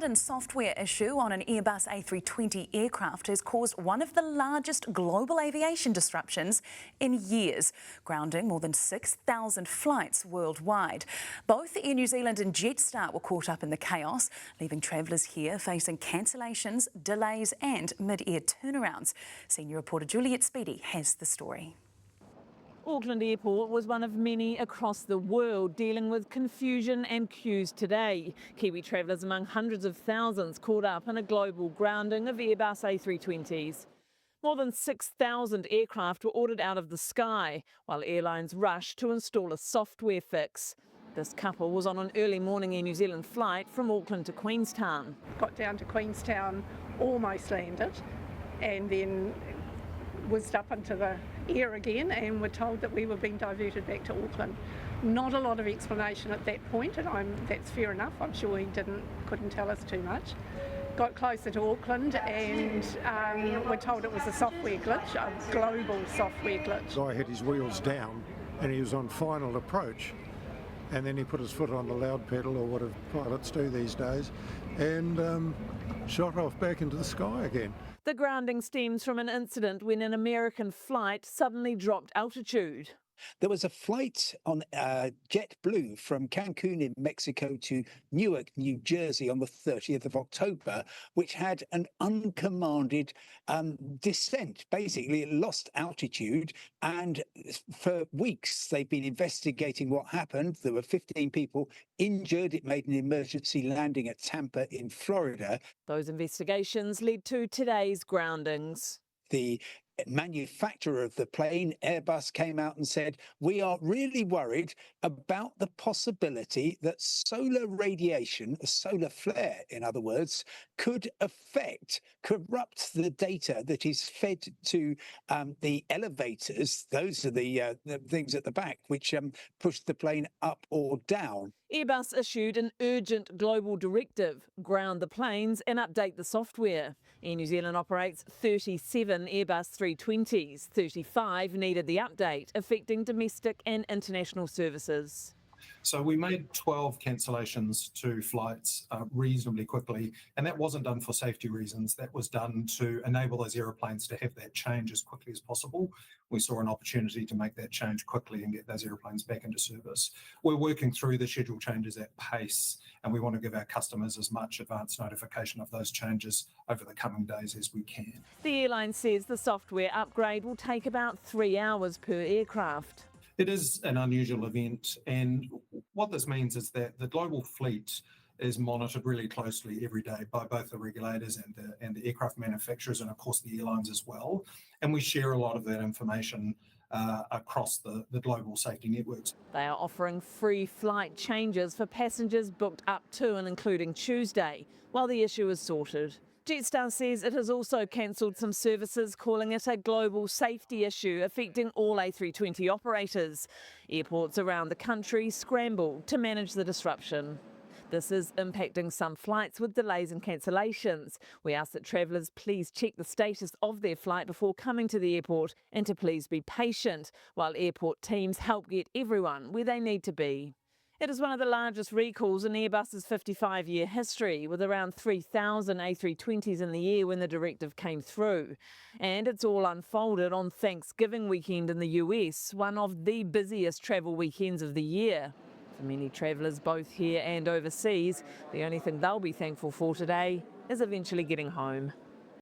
sudden software issue on an Airbus A320 aircraft has caused one of the largest global aviation disruptions in years, grounding more than 6,000 flights worldwide. Both Air New Zealand and Jetstar were caught up in the chaos, leaving travellers here facing cancellations, delays and mid-air turnarounds. Senior reporter Juliet Speedy has the story. Auckland Airport was one of many across the world dealing with confusion and queues today. Kiwi travellers among hundreds of thousands caught up in a global grounding of Airbus A320s. More than 6,000 aircraft were ordered out of the sky, while airlines rushed to install a software fix. This couple was on an early morning Air New Zealand flight from Auckland to Queenstown. Got down to Queenstown, almost landed, and then whizzed up into the air again and were told that we were being diverted back to Auckland. Not a lot of explanation at that point, and that's fair enough. I'm sure he couldn't tell us too much. Got closer to Auckland and were told it was a software glitch, a global software glitch. The guy had his wheels down and he was on final approach, and then he put his foot on the loud pedal, or what pilots do these days, and shot off back into the sky again. The grounding stems from an incident when an American flight suddenly dropped altitude. There was a flight on JetBlue from Cancun in Mexico to Newark, New Jersey on the 30th of October, which had an uncommanded descent. Basically, it lost altitude, and for weeks they've been investigating what happened. There were 15 people injured. It made an emergency landing at Tampa in Florida. Those investigations led to today's groundings. The manufacturer of the plane, Airbus, came out and said, we are really worried about the possibility that solar radiation, a solar flare in other words, could corrupt the data that is fed to the elevators. Those are the things at the back which push the plane up or down. Airbus issued an urgent global directive: ground the planes and update the software. Air New Zealand operates 37 Airbus A320s. 35 needed the update, affecting domestic and international services. So we made 12 cancellations to flights reasonably quickly, and that wasn't done for safety reasons. That was done to enable those aeroplanes to have that change as quickly as possible. We saw an opportunity to make that change quickly and get those aeroplanes back into service. We're working through the schedule changes at pace, and we want to give our customers as much advance notification of those changes over the coming days as we can. The airline says the software upgrade will take about 3 hours per aircraft. It is an unusual event, and what this means is that the global fleet is monitored really closely every day by both the regulators and the aircraft manufacturers, and of course the airlines as well. And we share a lot of that information across the global safety networks. They are offering free flight changes for passengers booked up to and including Tuesday, while the issue is sorted. Jetstar says it has also cancelled some services, calling it a global safety issue affecting all A320 operators. Airports around the country scramble to manage the disruption. This is impacting some flights with delays and cancellations. We ask that travellers please check the status of their flight before coming to the airport, and to please be patient while airport teams help get everyone where they need to be. It is one of the largest recalls in Airbus's 55-year history, with around 3,000 A320s in the air when the directive came through. And it's all unfolded on Thanksgiving weekend in the US, one of the busiest travel weekends of the year. For many travellers both here and overseas, the only thing they'll be thankful for today is eventually getting home.